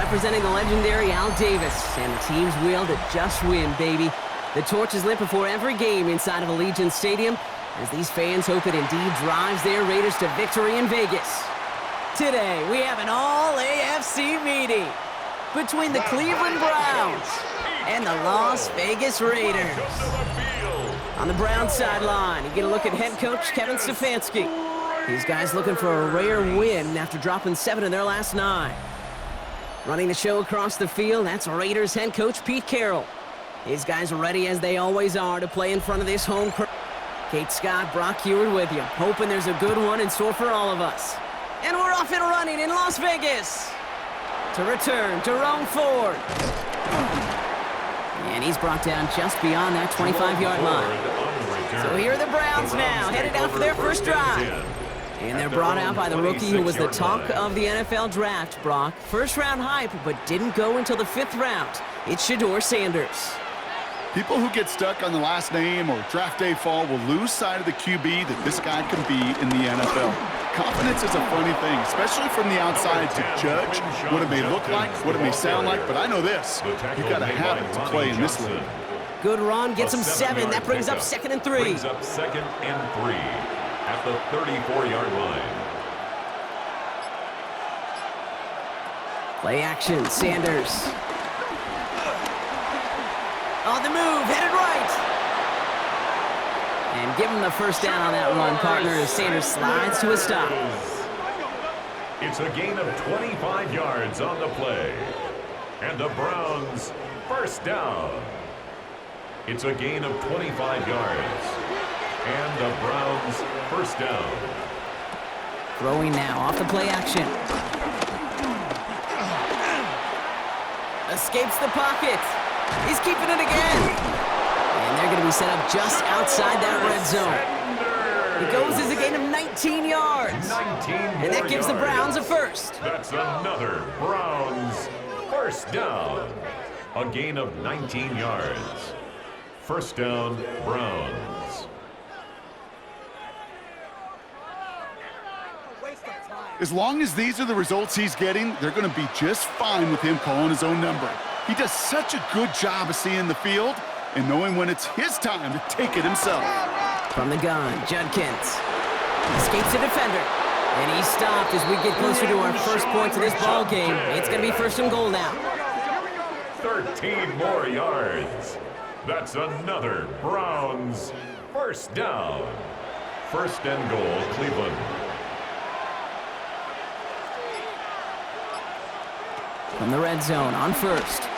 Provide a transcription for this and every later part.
representing the legendary Al Davis, and the team's will to just win, baby. The torch is lit before every game inside of Allegiant Stadium, as these fans hope it indeed drives their Raiders to victory in Vegas. Today, we have an all-AFC meeting between the Cleveland Browns and the Las Vegas Raiders. On the Browns sideline, you get a look at head coach Kevin Stefanski. These guys looking for a rare win after dropping 7 in their last 9. Running the show across the field, that's Raiders head coach Pete Carroll. These guys are ready, as they always are, to play in front of this home crowd. Kate Scott, Brock Heward with you, hoping there's a good one in store for all of us. And we're off and running in Las Vegas. To return, Jerome Ford. And he's brought down just beyond that 25-yard line. So here are the Browns now, headed out for their first drive. And they're brought out by the rookie who was the talk of the NFL draft, Brock. First-round hype, but didn't go until the 5th round. It's Shedeur Sanders. People who get stuck on the last name or draft day fall will lose sight of the QB that this guy can be in the NFL. Confidence is a funny thing, especially from the outside, to judge what it may look like, what it may sound like, but I know this. You've got to have it to play in this league. Good run, gets him 7. That brings up 2nd and 3. Brings up 2nd and 3 at the 34-yard line. Play action, Sanders. On the move, headed right. And give him the first down on that run, partner, as Sanders slides to a stop. It's a gain of 25 yards on the play. And the Browns first down. It's a gain of 25 yards. And the Browns first down. Throwing now off the play action. Escapes the pocket. He's keeping it again. And they're going to be set up just outside that red zone. It goes as a gain of 19 yards. 19 and that gives the Browns a first. That's another Browns first down. A gain of 19 yards. First down, Browns. As long as these are the results he's getting, they're going to be just fine with him calling his own number. He does such a good job of seeing the field and knowing when it's his time to take it himself. From the gun, Judkins escapes the defender. And he's stopped as we get closer to our first points of this ball game. It's going to be 1st and goal now. 13 more yards. That's another Browns first down. 1st and goal, Cleveland. From the red zone on 1st.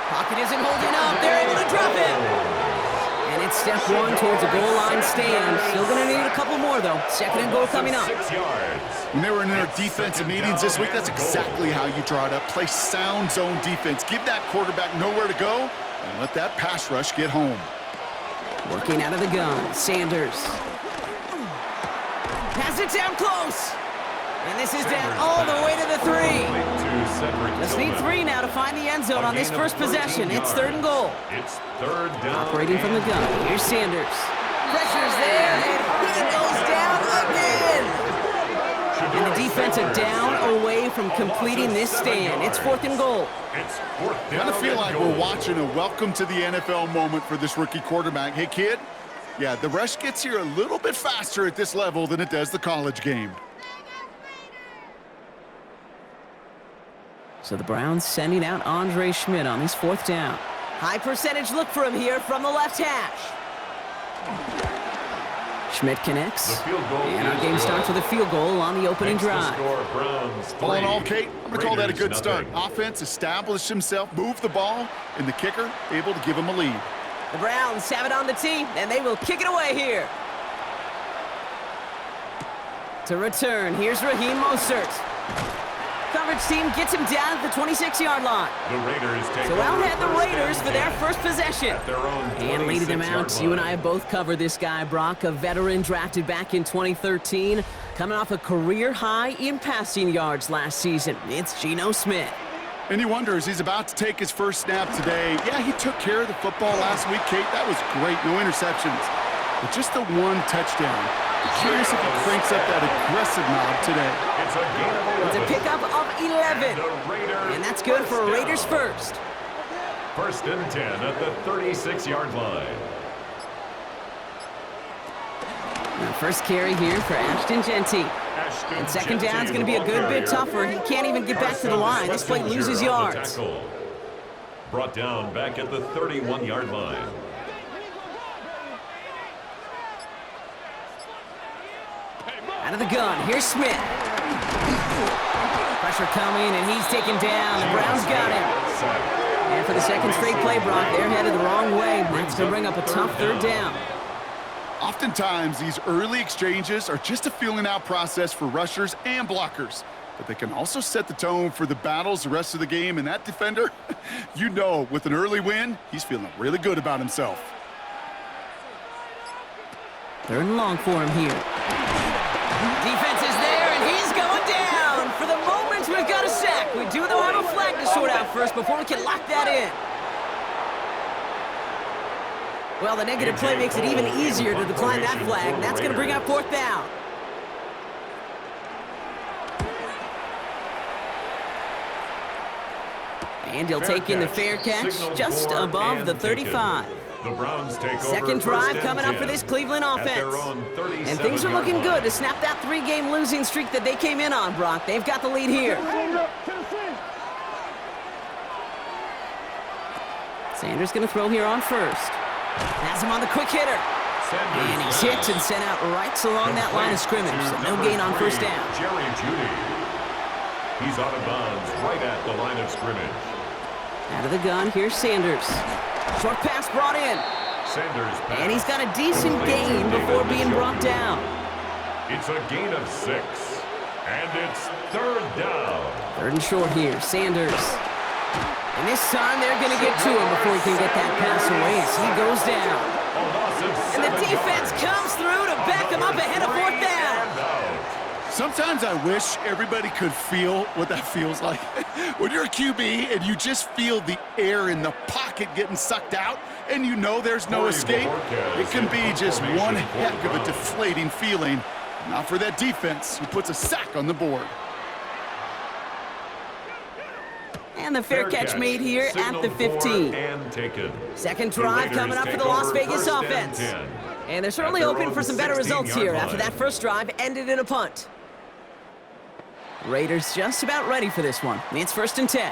Pocket isn't holding up. They're able to drop it. And it's step 1 towards a goal line stand. Still going to need a couple more, though. 2nd and goal coming up. 6 yards. When they were in their defensive meetings this week, that's exactly how you draw it up. Play sound zone defense. Give that quarterback nowhere to go and let that pass rush get home. Working out of the gun, Sanders. Pass it down close. And this is down all the way to the 3. Just need 3 now to find the end zone on this first possession. It's 3rd and goal. It's 3rd down. Operating from the gun. Here's Sanders. Pressure's there, and he goes down again. And the defense are down away from completing this stand. It's 4th and goal. It's 4th down. I feel like we're watching a welcome to the NFL moment for this rookie quarterback. Hey, kid, yeah, the rush gets here a little bit faster at this level than it does the college game. So the Browns sending out Andre Schmidt on this 4th down. High percentage look for him here from the left hash. Schmidt connects. And our game starts with a field goal on the opening drive. All in all, Kate, I'm going to call that a good start. Offense established himself, moved the ball, and the kicker able to give him a lead. The Browns have it on the tee, and they will kick it away here. To return, here's Raheem Mostert. Coverage team gets him down at the 26-yard line. The Raiders take so out head the Raiders for their first possession. And leading them out, you and I have both covered this guy, Brock, a veteran drafted back in 2013, coming off a career high in passing yards last season. It's Geno Smith. And he wonders, he's about to take his first snap today. Yeah, he took care of the football last week, Kate. That was great, no interceptions. But just the one touchdown. Curious if he cranks up that aggressive knob today. It's a gain of 11. It's a pickup of 11. And that's good for Raiders first. First and 10 at the 36-yard line. Now first carry here for Ashton Genty. And second down is going to be a good bit tougher. He can't even get back to the line. This play loses yards. Brought down back at the 31-yard line. Out of the gun, here's Smith. Pressure coming, and he's taken down. The Browns got him. And for the second straight play, Brock, they're headed the wrong way. That's going to bring up a tough third down. Oftentimes, these early exchanges are just a feeling-out process for rushers and blockers. But they can also set the tone for the battles the rest of the game. And that defender, you know, with an early win, he's feeling really good about himself. Third and long for him here. Defense is there, and he's going down. For the moment, we've got a sack. We do, though, have a flag to sort out first before we can lock that in. Well, the negative play makes it even easier to decline that flag. That's going to bring up fourth down. And he'll take in the fair catch just above the 35. The Browns take Second drive coming up for this Cleveland offense. And things are looking good to snap that 3-game losing streak that they came in on, Brock. They've got the lead here. Sanders going to throw here on first. Has him on the quick hitter. And he's hit and sent out right along that line of scrimmage. So no gain on first down. Jerry Jeudy. He's out of bounds right at the line of scrimmage. Out of the gun, here's Sanders. Short pass brought in. Sanders pass. And he's got a decent gain before being brought down. It's a gain of 6. And it's third down. Third and short here, Sanders. And this time they're going to get to him before he can get that pass away as he goes down. And the defense comes through to back him up ahead of fourth down. Sometimes I wish everybody could feel what that feels like. When you're a QB and you just feel the air in the pocket getting sucked out and you know there's no escape, it can be just one heck of a deflating feeling. Not for that defense who puts a sack on the board. And the fair catch made here at the 15. Second drive coming up for the Las Vegas offense. And they're certainly hoping for some better results here after that first drive ended in a punt. Raiders just about ready for this one. It's first and 10.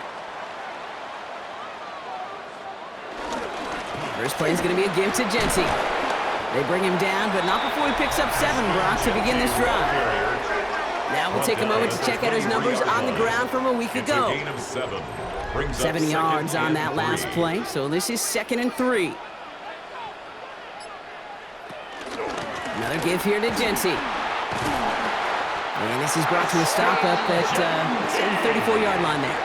First play is going to be a give to Genty. They bring him down, but not before he picks up 7, Brock, to begin this drive. Now we'll take a moment to check out his numbers on the ground from a week ago. 7 yards on that last play, so this is 2nd and 3. Another give here to Genty. And this is brought to a stop up at the 34-yard line there.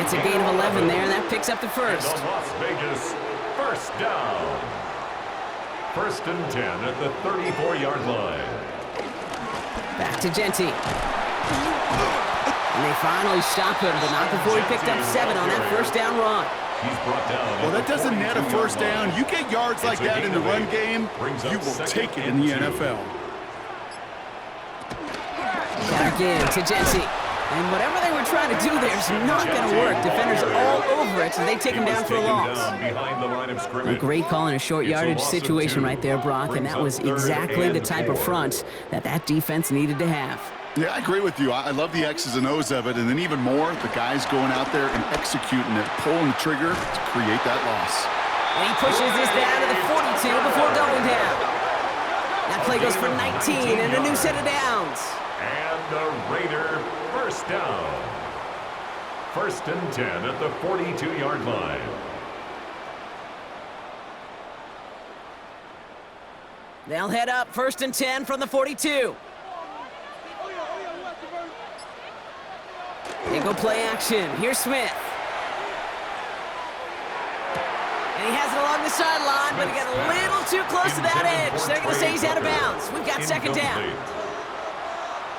It's a gain of 11 there, and that picks up the first. Las Vegas first down. First and 10 at the 34-yard line. Back to Genty. And they finally stop him, but not before he picked up 7 on that first down run. He's brought down. Well, that doesn't net a first down. You get yards like that in the run game, you will take it in the NFL. Back again to Genty. And whatever they were trying to do there is not going to work. Defenders all over it, so they take him down for a loss. A great call in a short yardage situation right there, Brock, and that was exactly the type of front that defense needed to have. Yeah, I agree with you. I love the X's and O's of it, and then even more, the guys going out there and executing it, pulling the trigger to create that loss. And he pushes this down to the 42 before going down. That play goes for 19 and a new set of downs. And the Raider first down. First and 10 at the 42-yard line. They'll head up first and 10 from the 42. They go play action. Here's Smith. And he has it along the sideline, but he got a little too close to that edge. They're going to say he's out of bounds. We've got second down.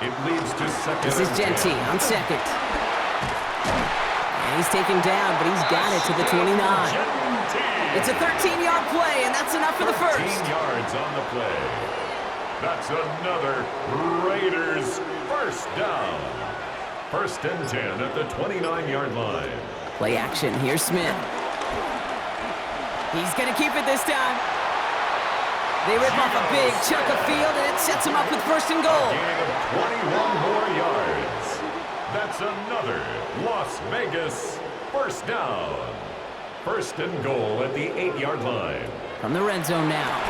It leads to second. This is Genty on second. And he's taken down, but he's got it to the 29. It's a 13-yard play, and that's enough for the first. 13 yards on the play. That's another Raiders first down. 1st and 10 at the 29-yard line. Play action. Here's Smith. He's going to keep it this time. They rip off a big chunk of field, and it sets him up with 1st and goal. A gain of 21 more yards. That's another Las Vegas first down. 1st and goal at the 8-yard line. From the red zone now.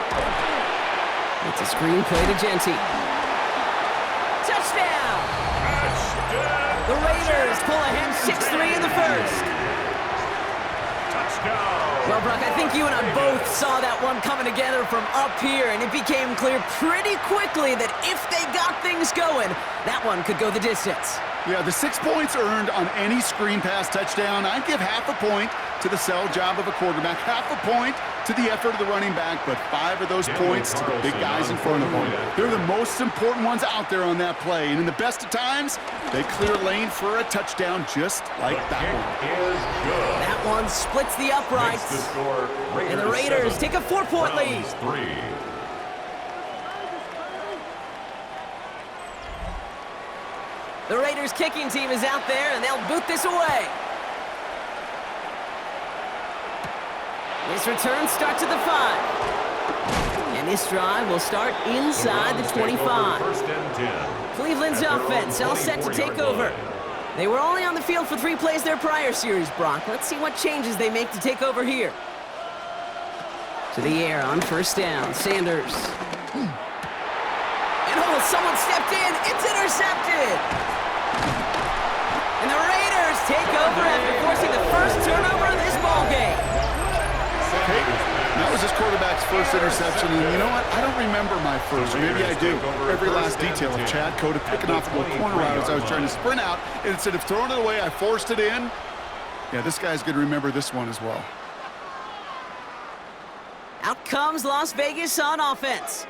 It's a screen play to Genty. Touchdown! Touchdown! The Raiders pull ahead 6-3 in the first. Touchdown! Well, Brock, I think you and I both saw that one coming together from up here, and it became clear pretty quickly that if they got things going, that one could go the distance. Yeah, the 6 points earned on any screen pass touchdown. I'd give half a point to the sell job of a quarterback, half a point to the effort of the running back, but 5 of those points to the big guys in front of them. They're the most important ones out there on that play, and in the best of times, they clear lane for a touchdown just like that one. Is good. That one splits the uprights, Makes the score, Raiders and the Raiders 7, take a 4-point lead. Browns 3. The Raiders kicking team is out there, and they'll boot this away. This return starts at the 5. And this drive will start inside the 25. 1st and 10. Cleveland's offense all set to take over. They were only on the field for 3 plays their prior series, Brock. Let's see what changes they make to take over here. To the air on 1st down, Sanders. And oh, someone stepped in. It's intercepted. And the Raiders take over after forcing the first turnover in this ballgame. Okay, that was his quarterback's first interception, and you know what? I don't remember my first, or maybe I do. Every last detail of Chad Cota picking off the corner route as I was trying to sprint out, and instead of throwing it away, I forced it in. Yeah, this guy's going to remember this one as well. Out comes Las Vegas on offense.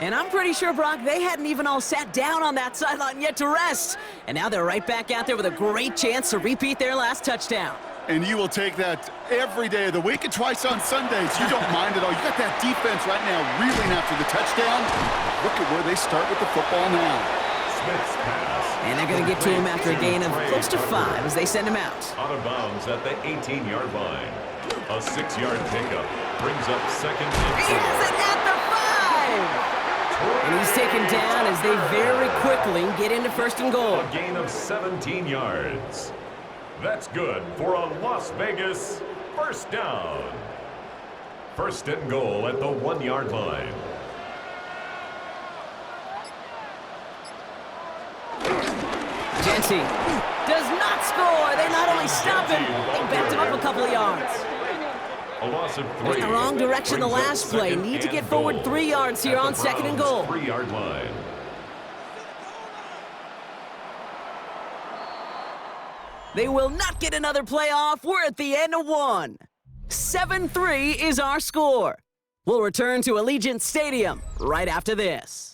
And I'm pretty sure, Brock, they hadn't even all sat down on that sideline yet to rest. And now they're right back out there with a great chance to repeat their last touchdown. And you will take that every day of the week and twice on Sundays. You don't mind at all. You got that defense right now reeling after the touchdown. Look at where they start with the football now. Smith's pass. And they're going to get to him after a gain of close to 5 as they send him out. Out of bounds at the 18-yard line. A 6-yard pickup brings up 2nd and 4. He has it at the 5! And he's taken down as they very quickly get into 1st and goal. A gain of 17 yards. That's good for a Las Vegas first down. 1st and goal at the 1-yard line. Genty does not score. They not only stop him, they backed him up a couple of yards. A loss of 3. Went in the wrong direction the last play. Need to get forward 3 yards here on 2nd and goal. 3-yard line. They will not get another playoff. We're at the end of 1. 7-3 is our score. We'll return to Allegiant Stadium right after this.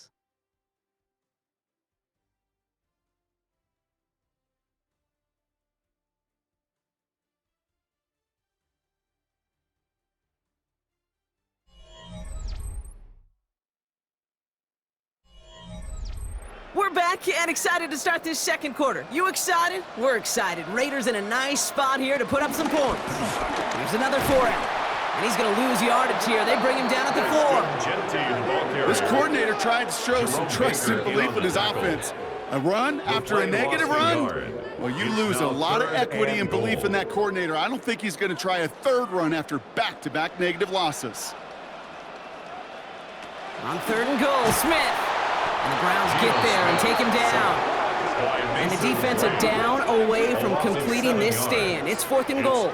We're back and excited to start this 2nd quarter. You excited? We're excited. Raiders in a nice spot here to put up some points. Here's another 4-out. And he's going to lose yardage here. They bring him down at the 4. This coordinator tried to show some trust and belief in his offense. A run after a negative run? Well, you lose a lot of equity and belief in that coordinator. I don't think he's going to try a 3rd run after back-to-back negative losses. On 3rd and goal, Smith. And the Browns get there and take him down. And the defense are down away from completing this stand. It's 4th and goal.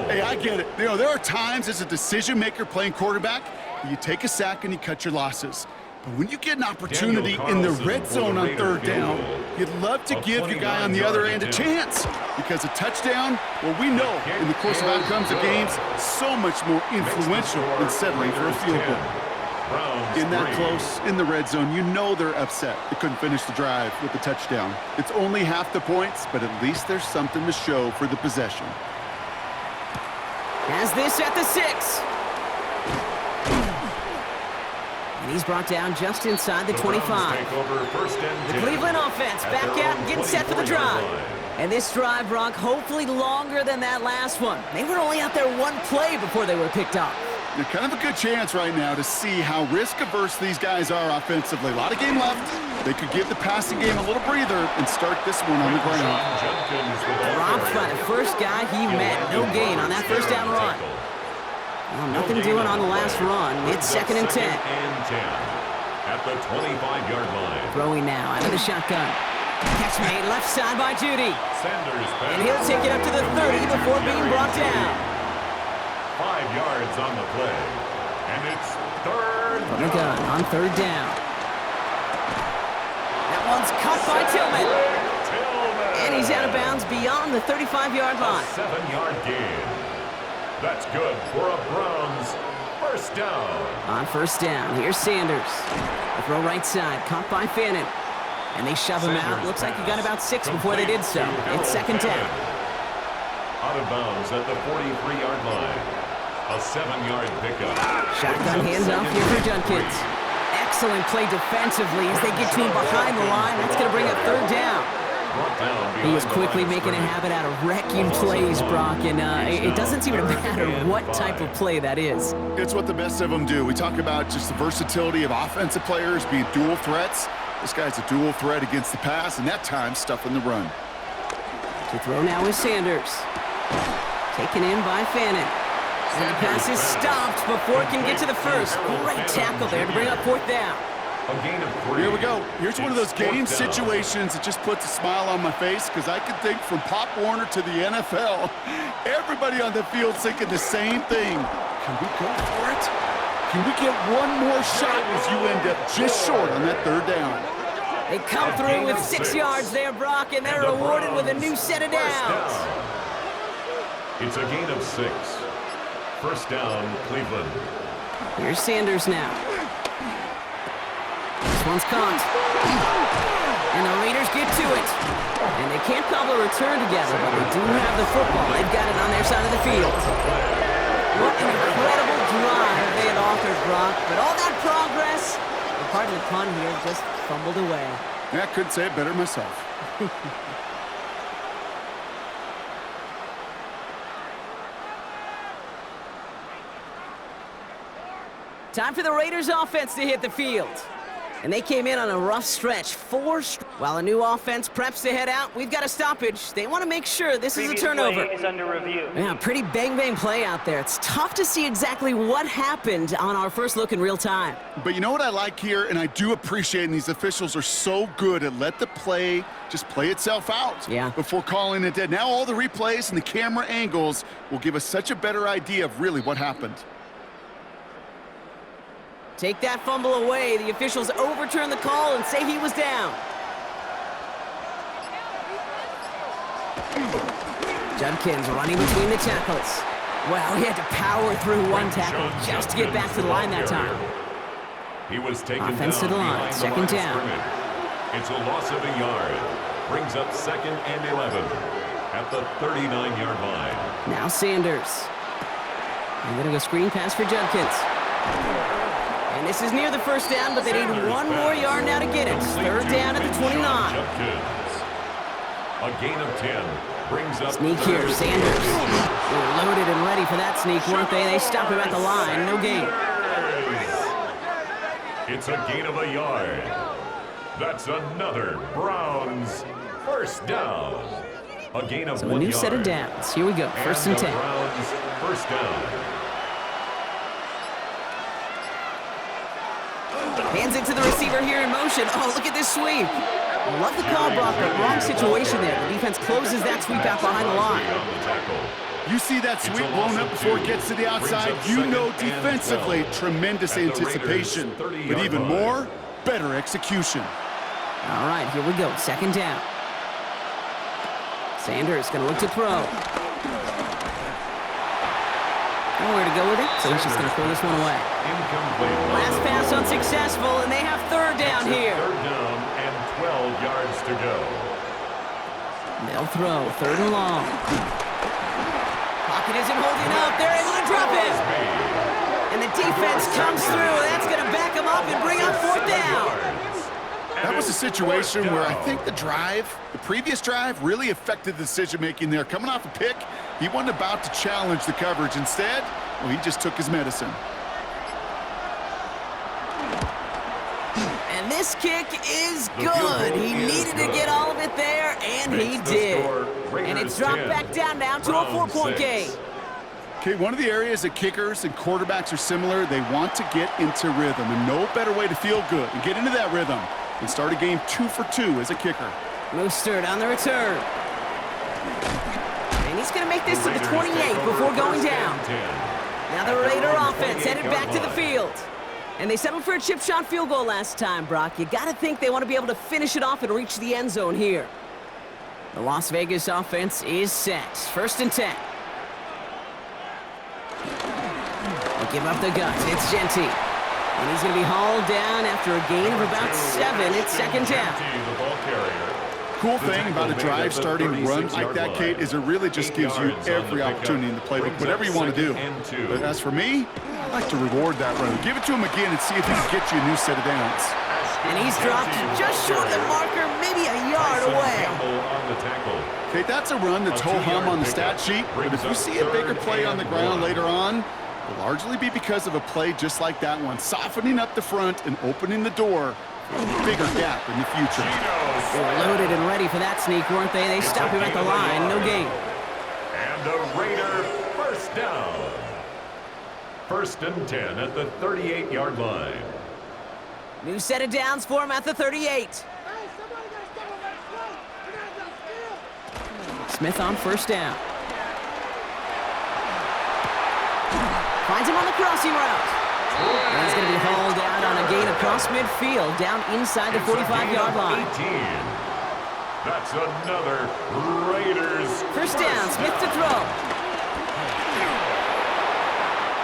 Hey, I get it. You know, there are times as a decision-maker playing quarterback, you take a sack and you cut your losses. But when you get an opportunity in the red zone on 3rd down, you'd love to give your guy on the other end a chance. Because a touchdown, well, we know in the course of outcomes of games, so much more influential than settling for a field goal. In that close, in the red zone, you know they're upset. They couldn't finish the drive with the touchdown. It's only half the points, but at least there's something to show for the possession. Has this at the 6. And he's brought down just inside the The 25. Browns take over first and The 10 Cleveland offense at back their out own and getting set for the 24-yard drive. line. And this drive, Brock, hopefully longer than that last one. They were only out there one play before they were picked off. You're kind of a good chance right now to see how risk-averse these guys are offensively. A lot of game left. They could give the passing game a little breather and start this one on the ground. Dropped by the first guy he met. No gain on that first down run. Well, nothing doing on the last run. It's second and 10. At the 25-yard line. Throwing now out of the shotgun. Catch made left side by Judy. Sanders pass. And he'll take it up to the 30 before being brought down. 5 yards on the play. And it's third From the gun down. on third down. That one's caught by Tillman. And he's out of bounds beyond the 35-yard line. A 7-yard gain. That's good for a Browns first down. On first down, here's Sanders. The throw right side, caught by Fannin. And they shove him out. Looks like he got about 6 before they did so. It's second down. Out of bounds at the 43-yard line. A 7-yard pickup. Shotgun handoff here for Judkins. Excellent play defensively as they get to him behind the line. That's going to bring up third down. He is quickly making a habit out of wrecking plays, Brock, and it doesn't seem to matter what type of play that is. It's what the best of them do. We talk about just the versatility of offensive players being dual threats. This guy's a dual threat against the pass, and that time stuffing the run. To throw now is Sanders. Taken in by Fannin. And the pass is stopped before it can get to the first. Great tackle there to bring up fourth down. A gain of 3. Here we go. Here's one of those game Fourth down. situations that just puts a smile on my face because I can think from Pop Warner to the NFL, everybody on the field thinking the same thing. Can we go for it? Can we get one more shot as you end up just short on that third down? They come through with 6 yards there, Brock, and they're rewarded with a new set of downs. It's a gain of 6. First down, Cleveland. Here's Sanders now. This one's caught. And the Raiders get to it. And they can't cobble a return together, but they do have the football. They've got it on their side of the field. What an incredible drive they had authored, Brock. But all that progress, and pardon the pun here, just fumbled away. Yeah, I couldn't say it better myself. Time for the Raiders offense to hit the field. And they came in on a rough stretch. While a new offense preps to head out, we've got a stoppage. They want to make sure this is a turnover. Play is under review. Yeah, pretty bang-bang play out there. It's tough to see exactly what happened on our first look in real time. But you know what I like here, and I do appreciate, and these officials are so good at let the play just play itself out before calling it dead. Now all the replays and the camera angles will give us such a better idea of really what happened. Take that fumble away. The officials overturn the call and say he was down. Judkins running between the tackles. Well, he had to power through one tackle just to get back to the line that time. He was taken Offense down to the line, behind second the line down. of scrimmage. It's a loss of a yard. Brings up second and 11 at the 39-yard line. Now Sanders. I'm going to go screen pass for Judkins. And this is near the first down, but they need one more yard now to get it. Third down at the 29. A gain of 10 brings up Sneak here, Sanders. They were loaded and ready for that sneak, weren't they? They stop him at the line, no gain. It's a gain of a yard. That's another Browns first down. A gain of 1 So a new yard. set of downs. Here we go, first and 10. Browns first down. Hands it to the receiver here in motion. Oh, look at this sweep. Love the call, Brock, but wrong situation there. The defense closes that sweep out behind the line. You see that sweep blown up before it gets to the outside, you know defensively, tremendous anticipation. But even more, better execution. All right, here we go, second down. Sanders gonna look to throw. Nowhere to go with it, so he's just gonna throw this one away. Last pass unsuccessful, and they have third down here. Third down and 12 yards to go. They'll throw, third and long. Pocket isn't holding up, they're able to drop it. And the defense comes through, that's gonna back them him up and bring up 4th down. That was a situation where I think the previous drive, really affected the decision-making there. Coming off a pick, he wasn't about to challenge the coverage. Instead, well, he just took his medicine. And this kick is good. He needed to get all of it there, and he did. And it's dropped back down now to a 4-point game. Okay, one of the areas that kickers and quarterbacks are similar, they want to get into rhythm, and no better way to feel good and get into that rhythm than start a game 2 for 2 as a kicker. Mostert on the return. And he's going to make this to the 28 before going down. Now the Raider offense headed back to the field. And they settled for a chip shot field goal last time, Brock. You got to think they want to be able to finish it off and reach the end zone here. The Las Vegas offense is set. 1st and 10. They give up the guts. It's Genty. And he's going to be hauled down after a gain of about 7. It's 2nd down. Cool thing about a drive starting to run like that, Kate, is it really just gives you every opportunity in the playbook, whatever you want to do. But as for me, I like to reward that run. Give it to him again and see if he can get you a new set of downs. And he's dropped just short of the marker, maybe a yard away. Kate, that's a run that's ho-hum on the stat sheet, but if you see a bigger play on the ground later on, it'll largely be because of a play just like that one, softening up the front and opening the door for a bigger gap in the future. They were loaded and ready for that sneak, weren't they? They stopped him at the line, no gain. And a Raider 1st down. 1st and 10 at the 38-yard line. New set of downs for him at the 38. Smith on 1st down. Finds him on the crossing route. And he's going to be hauled out on a gain across midfield, down inside the 45-yard line. 18. That's another Raiders. 1st down, Smith to throw.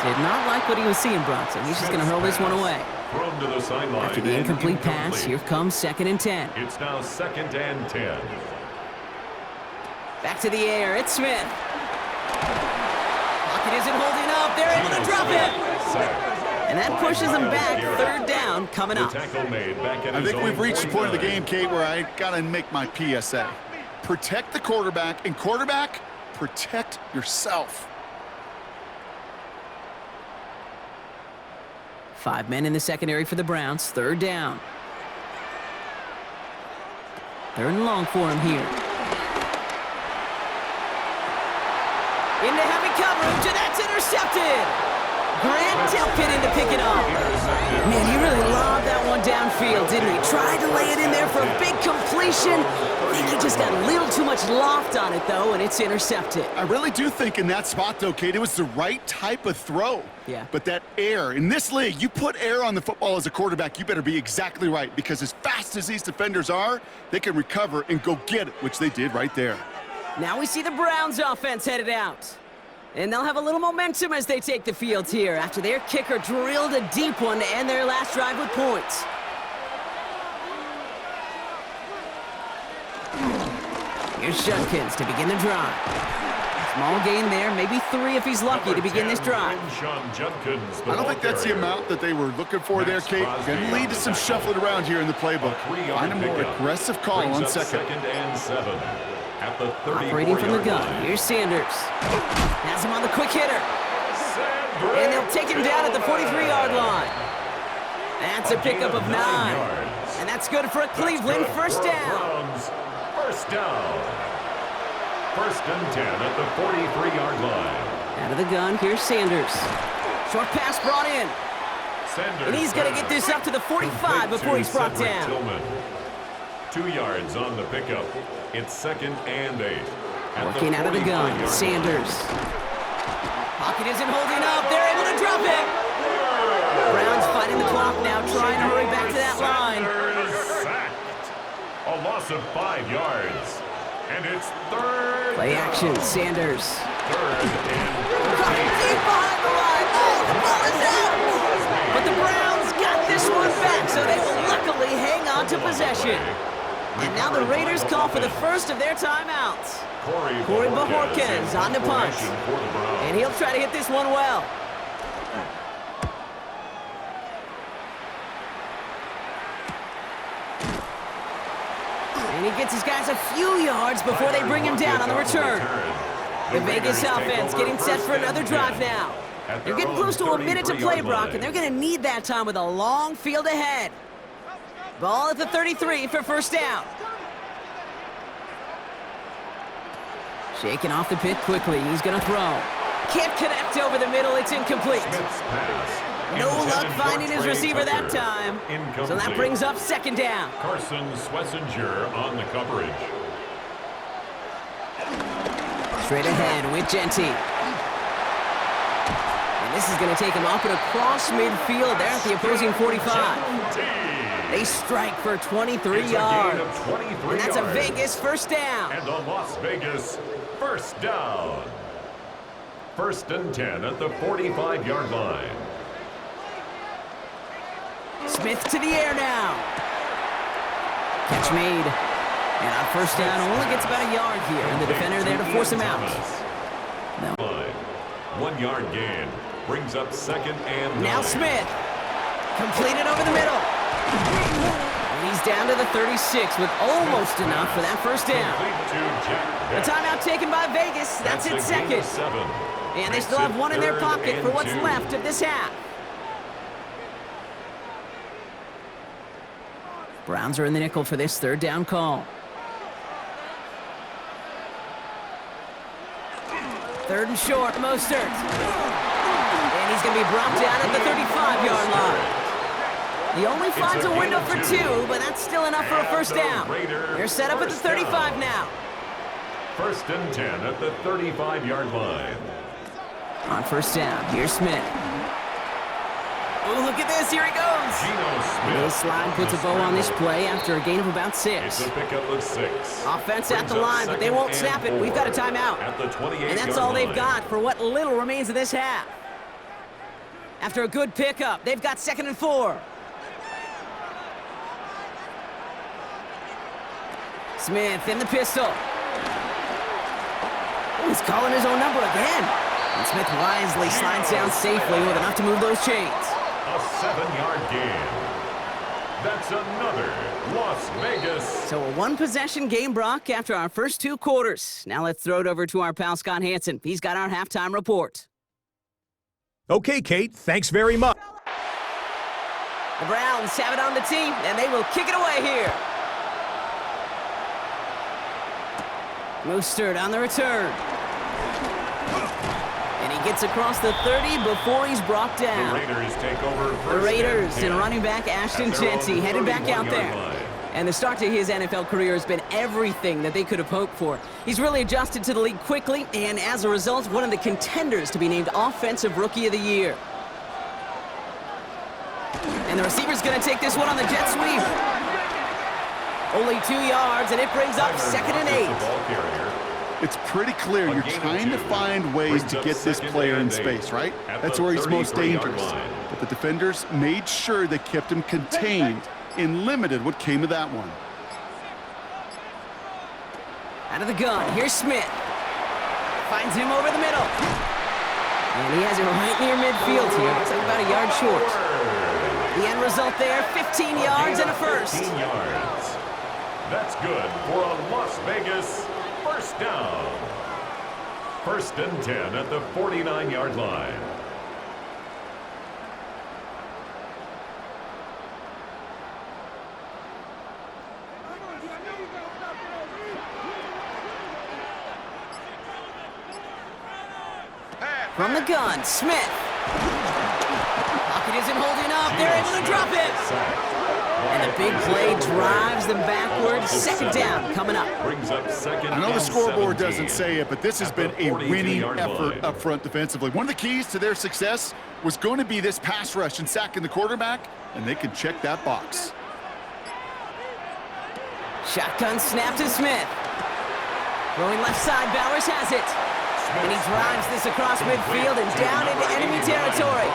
Did not like what he was seeing, Brock, so he's just going to hurl this one away. Thrown to the sideline. After the incomplete pass, here comes 2nd and 10. It's now 2nd and 10. Back to the air, it's Smith. Pocket isn't holding up, they're able to drop it. And that pushes them back, 3rd down coming up. I think we've reached the point of the game, Kate, where I got to make my PSA. Protect the quarterback, and quarterback, protect yourself. 5 men in the secondary for the Browns, 3rd down. 3rd and long for him here. Into heavy coverage, and that's intercepted. Grant Delpit in to pick it up. Man, he really lobbed that one downfield, didn't he? Tried to lay it in there for a big completion. I think he just got a little too much loft on it, though, and it's intercepted. I really do think in that spot, though, Kate, it was the right type of throw. Yeah. But that air, in this league, you put air on the football as a quarterback, you better be exactly right, because as fast as these defenders are, they can recover and go get it, which they did right there. Now we see the Browns offense headed out. And they'll have a little momentum as they take the field here after their kicker drilled a deep one to end their last drive with points. Here's Judkins to begin the drive. Small gain there, maybe 3 if he's lucky to begin this drive. I don't think that's the amount that they were looking for there, Kate. Going to lead to some shuffling around here in the playbook. Find a more aggressive call on 2nd. and 7. At the Operating from the gun, here's Sanders. Has him on the quick hitter. And they'll take him down at the 43-yard line. That's a pickup of 9. And that's good for a Cleveland 1st down. Browns 1st down. 1st and 10 at the 43-yard line. Out of the gun, here's Sanders. Short pass brought in. And he's going to get this up to the 45 before he's brought down. 2 yards on the pickup. It's 2nd and 8. Working out of the gun, Sanders. Pocket isn't holding up. They're able to drop it. Browns fighting the clock now, trying to hurry back to that line. Sacked. A loss of 5 yards. And it's 3rd. Play action, Sanders. 3rd and Deep behind the line. Oh, the ball is out. But the Browns got this one back, so they will luckily hang on to possession. And now the Raiders call for the first of their timeouts. Corey Bajorquez on the punt. And he'll try to hit this one well. And he gets his guys a few yards before they bring him down on the return. The Vegas offense getting set for another drive now. They're getting close to a minute to play, Brock, and they're going to need that time with a long field ahead. Ball at the 33 for first down. Shaking off the pit quickly. He's going to throw. Can't connect over the middle. It's incomplete. No luck finding his receiver that time. So that brings up second down. Carson Schlesinger on the coverage. Straight ahead with Genty. And this is going to take him up and across midfield there at the opposing 45. They strike for 23 yards. And that's a Vegas first down. And a Las Vegas first down. First and 10 at the 45-yard line. Smith to the air now. Catch made. And on first down, only gets about a yard here. And the defender there to force him out. No. 1 yard gain. Brings up second and 9. Now Smith. Completed over the middle. And he's down to the 36 with almost enough for that first down. A timeout taken by Vegas. That's its second. And they still have one in their pocket for what's left of this half. Browns are in the nickel for this third down call. Third and short, Mostert. And he's going to be brought down at the 35-yard line. He only finds a window for 2, but that's still enough for a first down. They're set up at the 35 now. First and 10 at the 35-yard line. On first down, here's Smith. Oh, look at this, here he goes. This slide puts a bow on this play after a gain of about 6. It's a pickup of 6. Offense at the line, but they won't snap it. We've got a timeout. At the 28-yard and that's all they've got for what little remains of this half. After a good pickup, they've got 2nd and 4. Smith in the pistol. Oh, he's calling his own number again. And Smith wisely slides down safely with enough to move those chains. A 7-yard gain. That's another Las Vegas. So a one-possession game, Brock, after our first 2 quarters. Now let's throw it over to our pal Scott Hansen. He's got our halftime report. Okay, Kate, thanks very much. The Browns have it on the team, and they will kick it away here. Mostert on the return. And he gets across the 30 before he's brought down. The Raiders take over first. The Raiders and running back Ashton Genty headed back out there. And the start to his NFL career has been everything that they could have hoped for. He's really adjusted to the league quickly, and as a result, one of the contenders to be named Offensive Rookie of the Year. And the receiver's going to take this one on the jet sweep. Only 2 yards, and it brings up 2nd and 8. It's pretty clear you're trying to find ways to get this player in space, right? That's where he's most dangerous. But the defenders made sure they kept him contained and limited what came of that one. Out of the gun, here's Smith. Finds him over the middle. And he has it right near midfield here. Looks like about a yard short. The end result there, 15 yards and a first. 15 yards. That's good for a Las Vegas first down. First and 10 at the 49-yard line. From the gun, Smith. Pocket isn't holding up. They're able to drop it. And the big play drives them backwards. Second down coming up. Brings up second. I know the scoreboard doesn't say it, but this has been a winning effort up front defensively. One of the keys to their success was going to be this pass rush and sacking the quarterback, and they can check that box. Shotgun snap to Smith. Throwing left side, Bowers has it. And he drives this across midfield and down into enemy territory.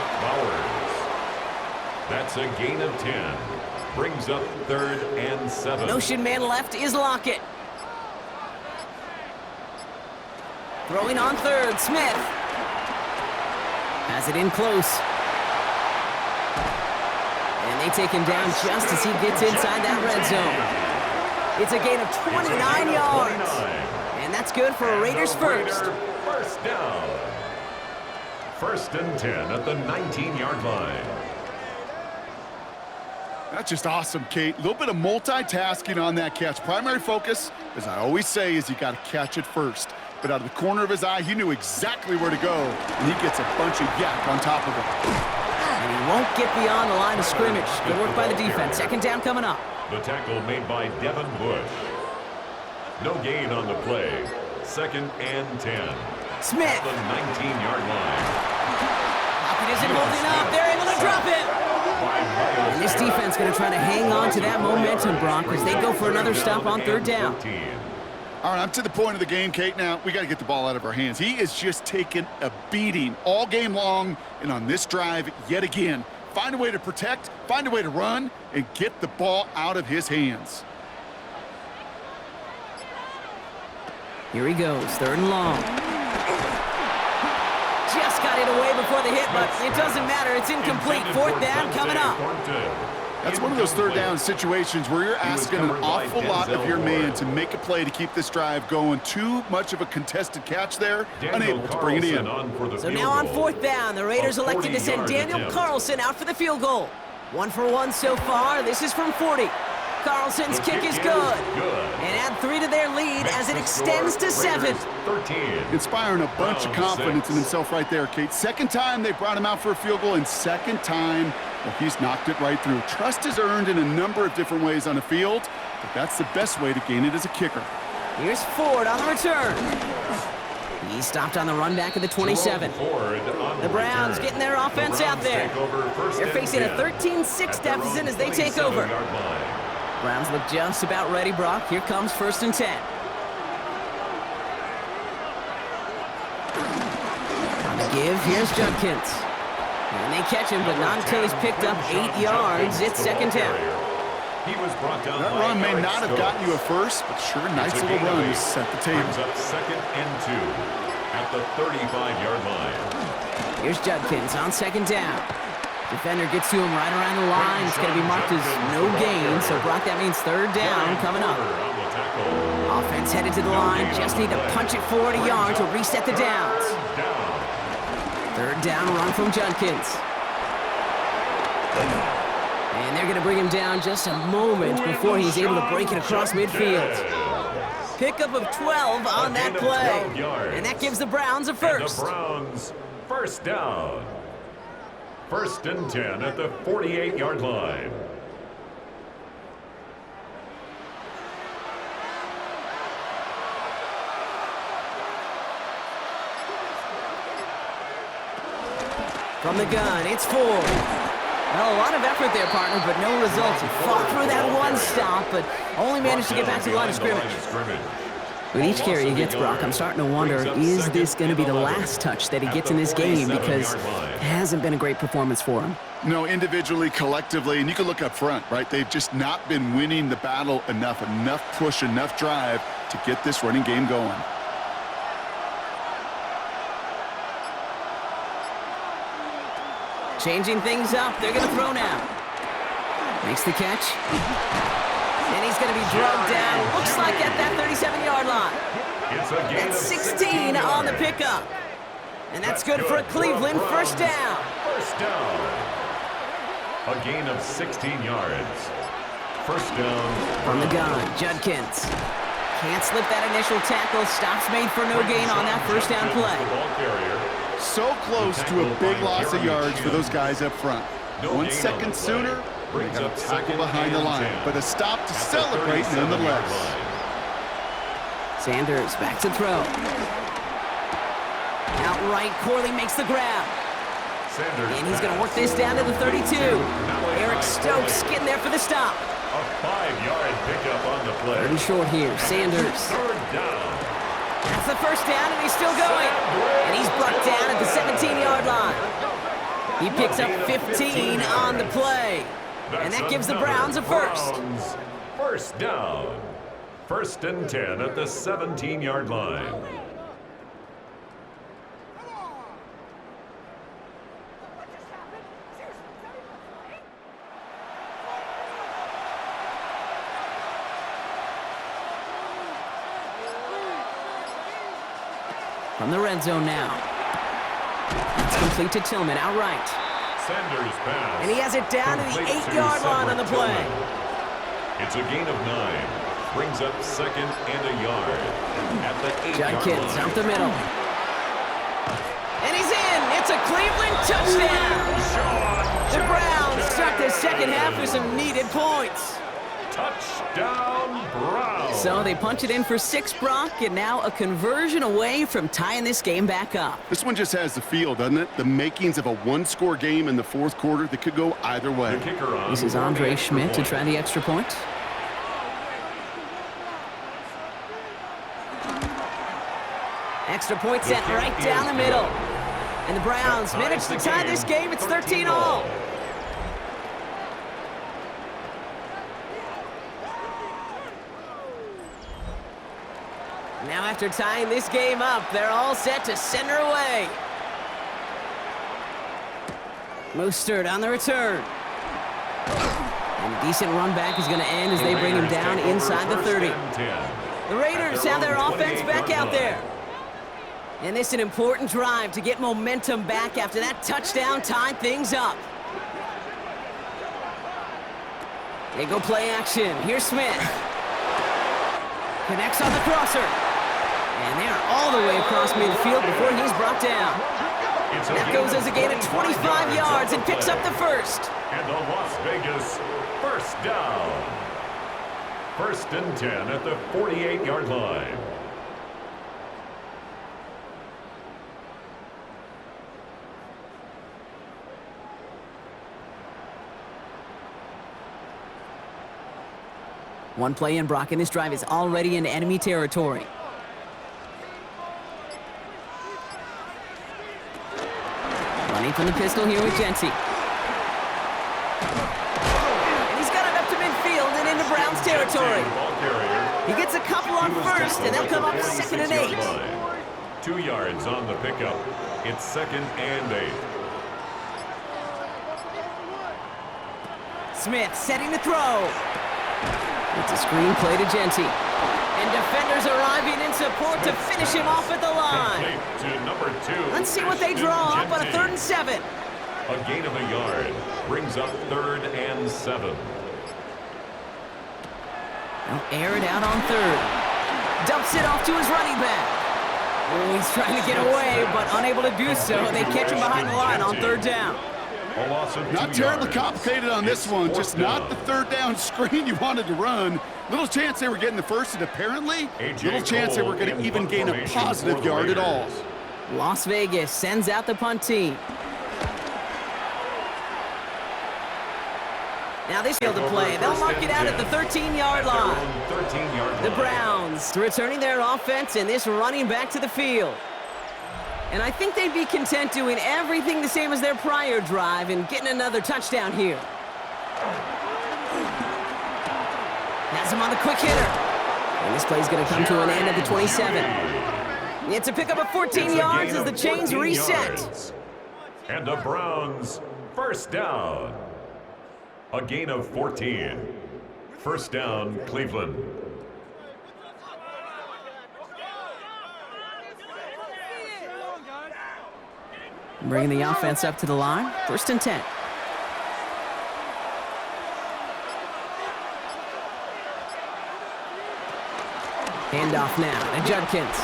That's a gain of 10. Brings up 3rd and 7. Notion man left is Lockett. Throwing on 3rd, Smith. Has it in close. And they take him down just as he gets inside that red zone. It's a gain of 29 yards. And that's good for a Raiders first. First down. 1st and 10 at the 19-yard line. That's just awesome, Kate. A little bit of multitasking on that catch. Primary focus, as I always say, is you got to catch it first. But out of the corner of his eye, he knew exactly where to go, and he gets a bunch of yak on top of it. And he won't get beyond the line of scrimmage. Good work by the defense. 2nd down coming up. The tackle made by Devin Bush. No gain on the play. 2nd and 10. Smith. At the 19-yard line. Lockett isn't holding up. They're able to drop it. And this defense going to try to hang on to that momentum, Brock, as they go for another stop on 3rd down. All right, I'm to the point of the game, Kate, now. We got to get the ball out of our hands. He is just taking a beating all game long, and on this drive, yet again. Find a way to protect, find a way to run, and get the ball out of his hands. Here he goes, 3rd and long. Just got it away before the hit, but it doesn't matter. It's incomplete. 4th down coming up. That's one of those 3rd down situations where you're asking an awful lot of your man to make a play to keep this drive going. Too much of a contested catch there, unable to bring it in. So now on 4th down, the Raiders elected to send Daniel Carlson out for the field goal. 1 for 1 so far. This is from 40. Carlson's kick is good. And add 3 to their lead as it extends to 7. Inspiring a bunch of confidence in himself right there, Kate. 2nd time they brought him out for a field goal, and 2nd time, well, he's knocked it right through. Trust is earned in a number of different ways on the field, but that's the best way to gain it as a kicker. Here's Ford on the return. He stopped on the run back of the 27. The Browns getting their offense out there. They're facing a 13-6 deficit as they take over. Browns look just about ready, Brock. Here comes 1st and 10. On the give, here's Judkins. And they catch him, but not until he's picked up 8 yards. It's 2nd down. That run may not have gotten you a first, but sure, nice little run to set the table. Up 2nd and 2 at the 35-yard line. Here's Judkins on 2nd down. Defender gets to him right around the line. It's going to be marked as no gain, so Brock, that means 3rd down coming up. Offense headed to the line. Just need to punch it forward a yard to reset the downs. 3rd down run from Judkins. And they're going to bring him down just a moment before he's able to break it across midfield. Pickup of 12 on that play. And that gives the Browns a first. The Browns, 1st down. 1st and 10 at the 48-yard line. From the gun, it's Ford. Well, a lot of effort there, partner, but no results. He fought through that one stop, but only managed to get back to the line of scrimmage. With each carry he gets, Brock, I'm starting to wonder, is this going to be the last touch that he gets in this game? Because it hasn't been a great performance for him. No, individually, collectively, and you can look up front, right? They've just not been winning the battle enough push, enough drive to get this running game going. Changing things up, they're going to throw now. Makes the catch. And he's going to be drugged down, looks like at that 37-yard line. That's 16 on the pickup. And that's good for a Cleveland 1st down. 1st down. A gain of 16 yards. 1st down. From the gun, Judkins. Can't slip that initial tackle. Stops made for no gain on that 1st down play. So close to a big loss of yards for those guys up front. 1 second sooner, they got a tackle behind the line, but a stop to celebrate nonetheless. Sanders back to throw. Outright, Corley makes the grab. And he's going to work this down to the 32. Eric Stokes getting there for the stop. A 5-yard pickup on the play. 3rd and short here, Sanders. 3rd down. That's the 1st down, and he's still going. And he's brought down at the 17-yard line. He picks up 15 on the play. And that gives the Browns a first. 1st down. 1st and 10 at the 17-yard line. From the red zone now. It's complete to Tillman, outright. Sanders pass. And he has it down to the 8-yard line on the play. It's a gain of 9. Brings up second and a yard. At the 8-yard Judkins line. up the middle. And he's in! It's a Cleveland touchdown! The Browns start the second half with some needed points. Touchdown, Browns! So they punch it in for 6, Brock, and now a conversion away from tying this game back up. This one just has the feel, doesn't it? The makings of a one-score game in the fourth quarter that could go either way. The kicker on. This is Andre Schmidt to try the extra point. Extra point set right down the middle. And the Browns manage to tie this game. It's 13-all. Now after tying this game up, they're all set to send her away. Mostert on the return. And a decent run back is going to end as they bring him down inside the 30. The Raiders have their offense back out there. And this is an important drive to get momentum back after that touchdown tied things up. They go play action. Here's Smith. Connects on the crosser. And they are all the way across midfield before he's brought down. That goes as a gain of 25 yards and picks up the first. And the Las Vegas first down. 1st and 10 at the 48-yard line. One play in, Brock, and this drive is already in enemy territory. Running from the pistol here with Genty. And he's got it up to midfield and into Browns territory. He gets a couple on first, and they'll come up 2nd and 8. 2 yards on the pickup. It's 2nd and 8. Smith setting to throw. It's a screen play to Genty. And defenders arriving in support to finish him off at the line. To number 2. Let's see what they draw up on a 3rd and 7. A gain of a yard. Brings up 3rd and 7. They'll air it out on 3rd. Dumps it off to his running back. Oh, he's trying to get away, but unable to do so. They catch him behind the line on 3rd down. A loss of 2 Not terribly yards. complicated on this It's one, 4th just down. not the 3rd down screen you wanted to run. Little chance they were getting the first, and apparently, little chance they were going to even gain a positive yard at all. Las Vegas sends out the punt team. Now this field to play. They'll mark it out at the 13-yard line. 13-yard line. The Browns returning their offense and this running back to the field. And I think they'd be content doing everything the same as their prior drive and getting another touchdown here. Has him on the quick hitter. And this play's going to come to an end at the 27. It's a pickup of 14 yards as the chains reset. Yards. And the Browns first down. A gain of 14. First down, Cleveland. Bringing the offense up to the line. 1st and 10. Handoff now to Judkins.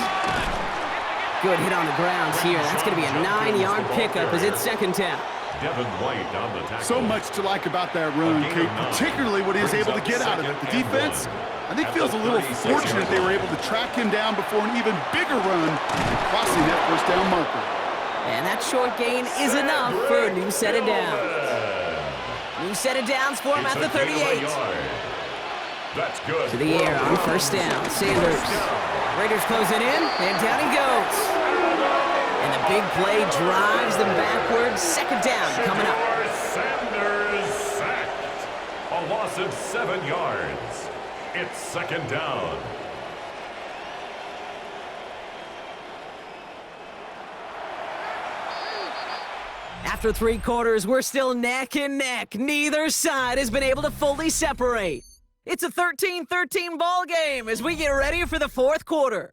Good hit on the grounds here. That's going to be a 9-yard pickup as it's 2nd down. Devin White on the tackle. So much to like about that run, Kate, particularly what he was able to get out of it. The defense, I think, feels a little fortunate they were able to track him down before an even bigger run, crossing that 1st down marker. And that short gain is enough for a new set of downs. New set of downs for him at the 38. That's good. To the air on 1st down. Sanders. Raiders close it in, and down he goes. And the big play drives them backwards. 2nd down coming up. Sanders sacked. A loss of 7 yards. It's 2nd down. After 3 quarters, we're still neck and neck. Neither side has been able to fully separate. It's a 13-13 ball game as we get ready for the 4th quarter.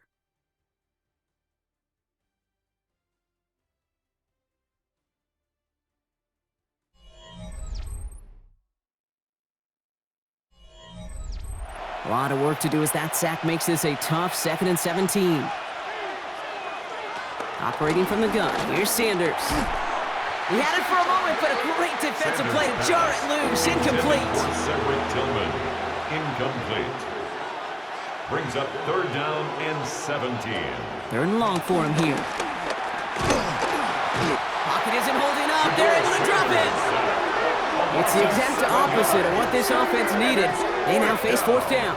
A lot of work to do as that sack makes this a tough 2nd and 17. Operating from the gun, here's Sanders. He had it for a moment, but a great defensive play to jar it loose. Incomplete. Cedric Tillman, incomplete. Brings up 3rd down and 17. 3rd and long for him here. Pocket isn't holding up. They're able to drop it. It's the exact opposite of what this offense needed. They now face 4th down.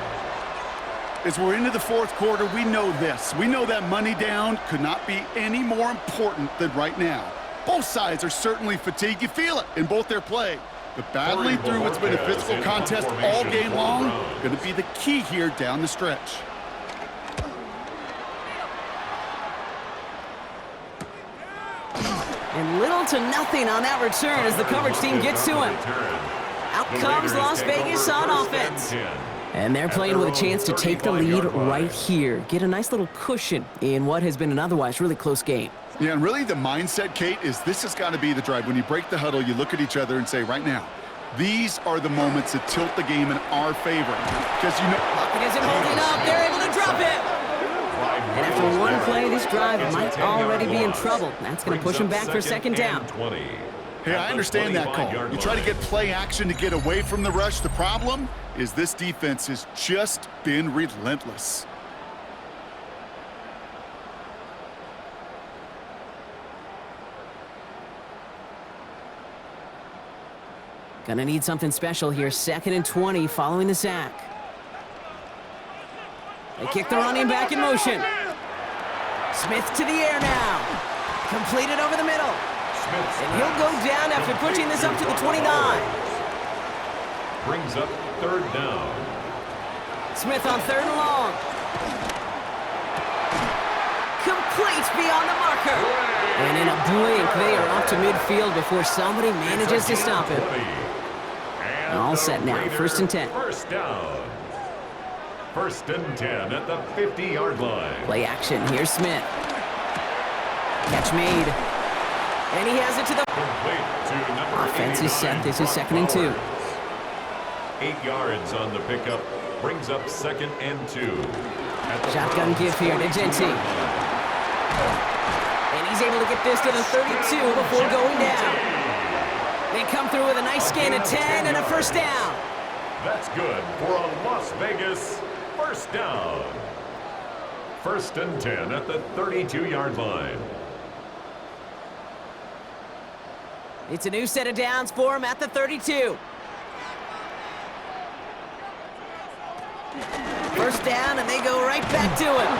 As we're into the 4th quarter, we know this. We know that money down could not be any more important than right now. Both sides are certainly fatigued. You feel it in both their play. But battling through what's been a physical contest all game long, going to be the key here down the stretch. And little to nothing on that return as the coverage team gets to him. Out comes Las Vegas on offense. And they're playing with a chance to take the lead right here. Get a nice little cushion in what has been an otherwise really close game. Yeah, and really the mindset, Kate, is this has got to be the drive. When you break the huddle, you look at each other and say, right now, these are the moments that tilt the game in our favor. Because you know... Pocket isn't holding up. They're able to drop it. And after one play, this drive might already be in trouble. That's going to push him back for 2nd down. Hey, I understand that call. You try to get play action to get away from the rush. The problem is this defense has just been relentless. Gonna need something special here. 2nd and 20 following the sack. They kick the running back in motion. Smith to the air now. Completed over the middle. And he'll go down after pushing this up to the 29. Brings up 3rd down. Smith on 3rd and long. Complete beyond the marker. And in a blink, they are off to midfield before somebody manages to stop him. All set now, 1st and 10. 1st down. 1st and 10 at the 50-yard line. Play action, here's Smith. Catch made. And he has it to the... Offense is set, this is 2nd and 2. 8 yards on the pickup. Brings up 2nd and 2. Shotgun give here to Genty. And he's able to get this to the 32 before going down. They come through with a nice gain of 10 and a 1st down. That's good for a Las Vegas 1st down. 1st and 10 at the 32-yard line. It's a new set of downs for him at the 32. 1st down, and they go right back to him.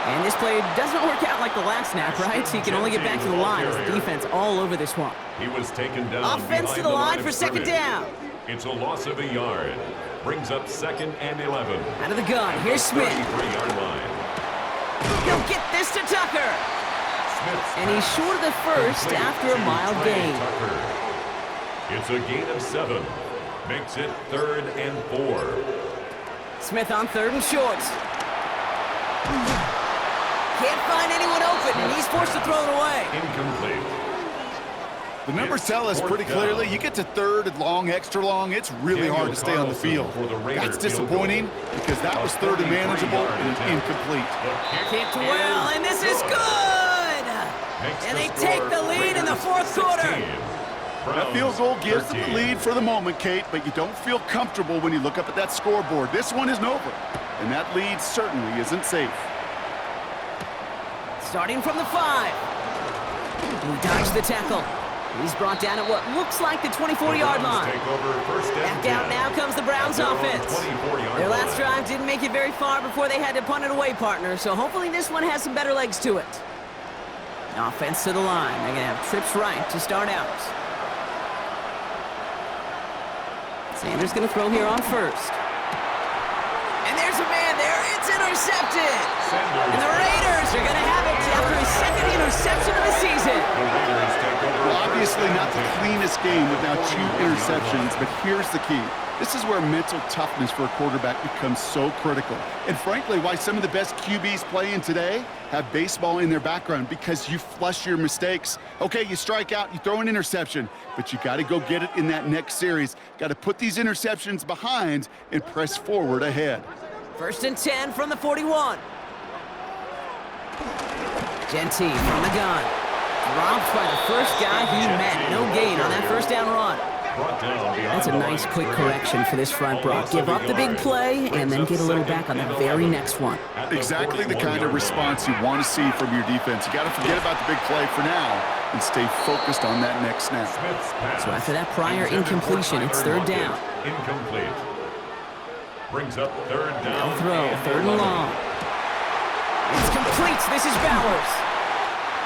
And this play doesn't work out like the last snap, right? So he can only get back to the line as the defense all over this one. He was taken down. Offense to the line for 2nd down. It's a loss of a yard. Brings up 2nd and 11. Out of the gun, here's Smith. 33-yard line. He'll get this to Tucker. And he's short of the 1st after a mild gain. It's a gain of 7. Makes it 3rd and 4. Smith on 3rd and short. Can't find anyone open, and he's forced to throw it away. Incomplete. The numbers tell us pretty clearly, you get to 3rd and long, extra long, it's really hard to stay on the field. That's disappointing because that was 3rd and manageable and incomplete. Kicked well, and this is good! And they take the lead in the 4th quarter. That field goal gives them the lead for the moment, Kate, but you don't feel comfortable when you look up at that scoreboard. This one isn't over, and that lead certainly isn't safe. Starting from the 5. He dodged the tackle. He's brought down at what looks like the 24-yard line. Back out now comes the Browns offense. Their last drive didn't make it very far before they had to punt it away, partner, so hopefully this one has some better legs to it. Offense to the line. They're going to have trips right to start out. Sanders going to throw here on 1st. And there's a man there. It's intercepted. And the Raiders are going to have it after his 2nd interception of the season. Well, obviously not the cleanest game with now 2 interceptions, but here's the key. This is where mental toughness for a quarterback becomes so critical. And frankly, why some of the best QBs playing today have baseball in their background, because you flush your mistakes. Okay, you strike out, you throw an interception, but you got to go get it in that next series. Got to put these interceptions behind and press forward ahead. First and 10 from the 41. Genty from the gun. Dropped by the first guy he met. No gain on that first down run. That's a nice quick correction for this front, Brock. Give up the big play and then get a little back on the very next one. Exactly the kind of response you want to see from your defense. You got to forget about the big play for now and stay focused on that next snap. So after that prior incompletion, it's third down. Incomplete. Brings up third down. They'll throw, third and long. It's complete. This is Bowers.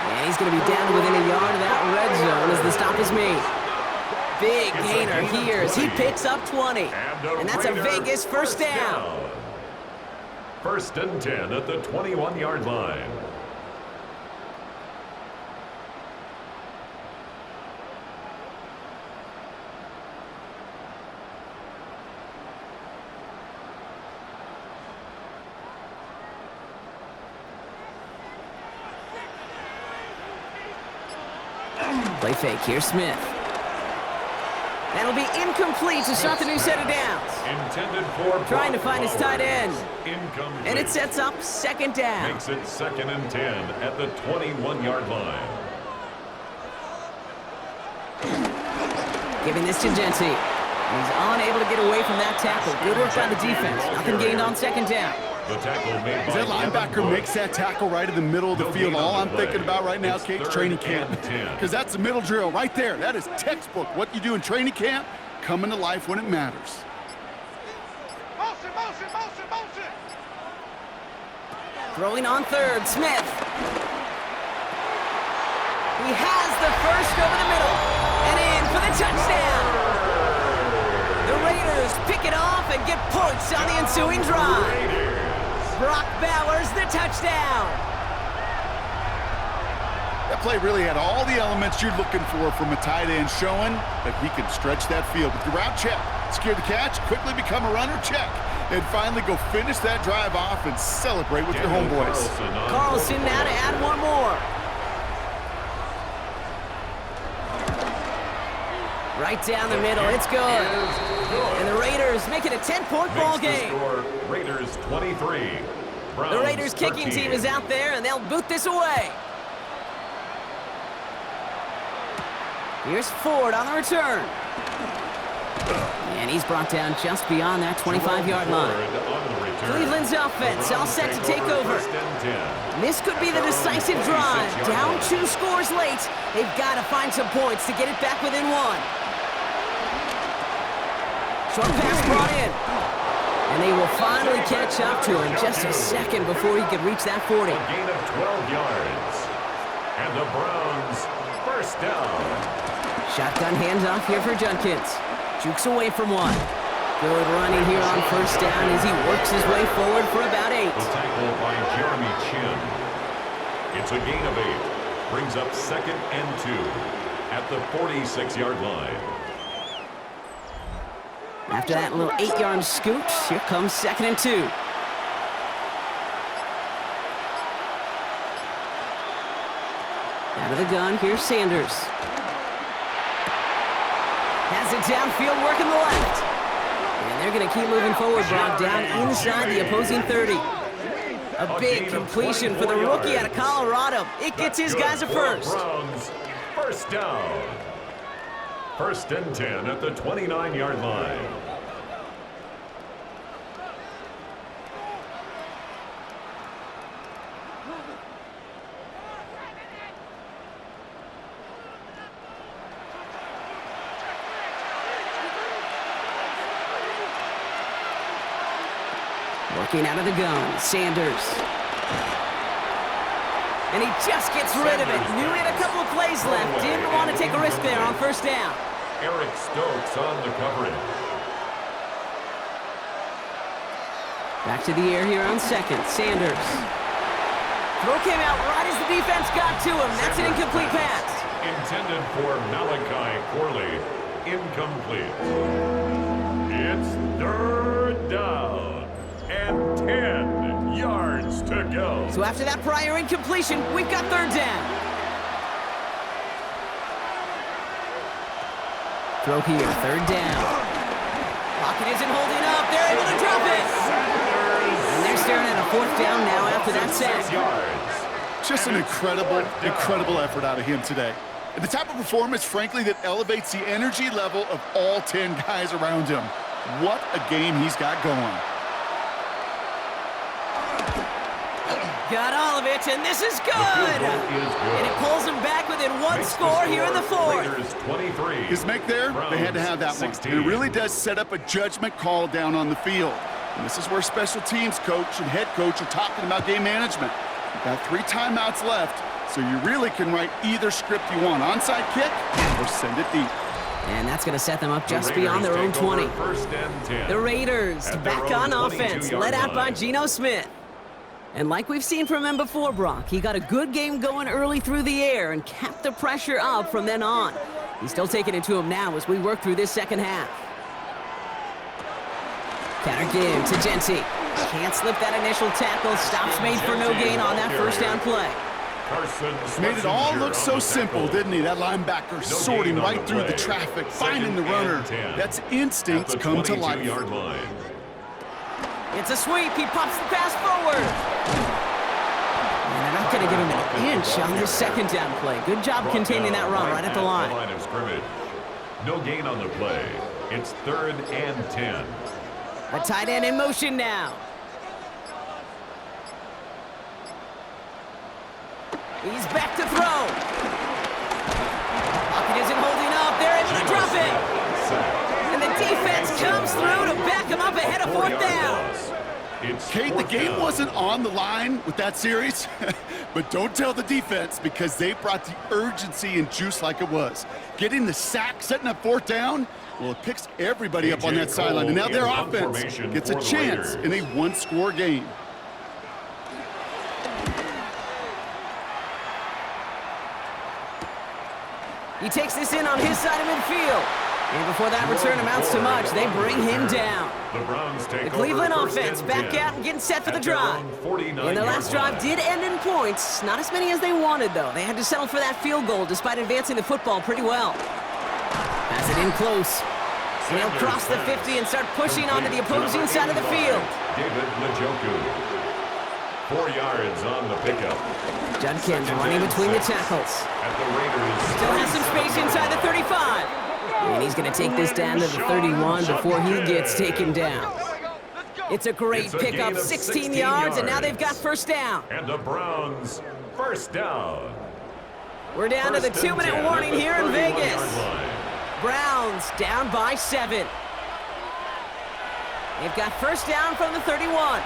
And he's going to be down to within a yard of that red zone as the stop is made. Big gainer here as he picks up 20. And that's a Vegas first down. First and 10 at the 21-yard line. Play fake. Here's Smith. That'll be incomplete to start the new set of downs. Intended for trying to find his tight end. Incomplete. And it sets up second down. Makes it second and 10 at the 21-yard line. Giving this to Genty. He's unable to get away from that tackle. Good work by the defense. Nothing gained on second down. The tackle made As that linebacker makes that tackle right in the middle of the field, all I'm thinking about right now, Kate's training camp. Because that's the middle drill right there. That is textbook. What you do in training camp, coming to life when it matters. Motion, motion, motion, motion. Throwing on third, Smith. He has the first over the middle. And in for the touchdown. The Raiders pick it off and get points on the ensuing drive. Brock Bowers, the touchdown. That play really had all the elements you're looking for from a tight end, showing that he can stretch that field with the route check, secure the catch, quickly become a runner check, and finally go finish that drive off and celebrate with your homeboys. Carlson now to add one more. Right down the middle, it's good. And the Raiders make it a 10-point ball game. Raiders 23. The Raiders kicking team is out there, and they'll boot this away. Here's Ford on the return. And he's brought down just beyond that 25-yard line. Cleveland's offense all set to take over. This could be the decisive drive. Down 2 scores late. They've got to find some points to get it back within 1. Short pass brought in. And they will finally catch up to him just a second before he could reach that 40. A gain of 12 yards. And the Browns first down. Shotgun handoff here for Judkins. Jukes away from one. Good running here on first down as he works his way forward for about 8. The tackle by Jeremy Chin. It's a gain of 8. Brings up second and 2 at the 46-yard line. After that little 8-yard scoot, here comes second and 2. Out of the gun, here's Sanders. Has it downfield, working the left. And they're going to keep moving forward, Brock, down inside the opposing 30. A big completion for the rookie out of Colorado. It gets his guys a first. Browns first down. First and 10 at the 29-yard line. Working out of the gun, Sanders. And he just gets rid of it. Knew he had a couple of plays left. Didn't want to take a risk there on first down. Eric Stokes on the coverage. Back to the air here on second. Sanders. Throw came out right as the defense got to him. That's an incomplete pass. Intended for Malachi Corley. Incomplete. It's third down and 10 yards to go. So after that prior incompletion, we've got third down. Throw here, third down. Pocket isn't holding up. They're able to drop it. fourth down now after that sack. Just an incredible effort out of him today. And the type of performance, frankly, that elevates the energy level of all 10 guys around him. What a game he's got going. Got all of it, and this is good! And it pulls him back within one score here in the fourth. His make there, they had to have that one. And it really does set up a judgment call down on the field. And this is where special teams coach and head coach are talking about game management. You've got 3 timeouts left, so you really can write either script you want. Onside kick or send it deep. And that's going to set them up just beyond their own 20. The Raiders back on offense, led out by Geno Smith. And like we've seen from him before, Brock, he got a good game going early through the air and kept the pressure up from then on. He's still taking it to him now as we work through this second half. Counter give to Genty. Can't slip that initial tackle. Stops made for no gain on that first down play. Made it all look so simple, didn't he? That linebacker sorting right through the traffic, finding the runner. That's instincts come to life. It's a sweep. He pops the pass forward. And they're not going to give him an inch on this second down play. Good job containing that run right at the line. No gain on the play. It's 3rd and 10. A tight end in motion now. He's back to throw. Pocket isn't holding up. They're able to drop it. And the defense comes through to back him up ahead of 4th down. Kate, the game wasn't on the line with that series, but don't tell the defense because they brought the urgency and juice like it was. Getting the sack, setting up 4th down, well, it picks everybody up on that sideline. And now their offense gets a chance in a 1-score game. He takes this in on his side of midfield. And before that return amounts to much, they bring him down. The Cleveland offense back out and getting set for the drive. And their last drive did end in points. Not as many as they wanted, though. They had to settle for that field goal despite advancing the football pretty well. Pass it in close. And he'll cross the 50 and start pushing onto the opposing side of the field. David Njoku. 4 yards on the pickup. Judkins running between the tackles. At the Raiders. Still has some space inside the 35. And he's going to take this down to the 31 before he gets taken down. It's a great pickup, 16 yards, and now they've got first down. And the Browns, first down. We're down to the 2-minute warning here in Vegas. Browns down by 7. They've got first down from the 31.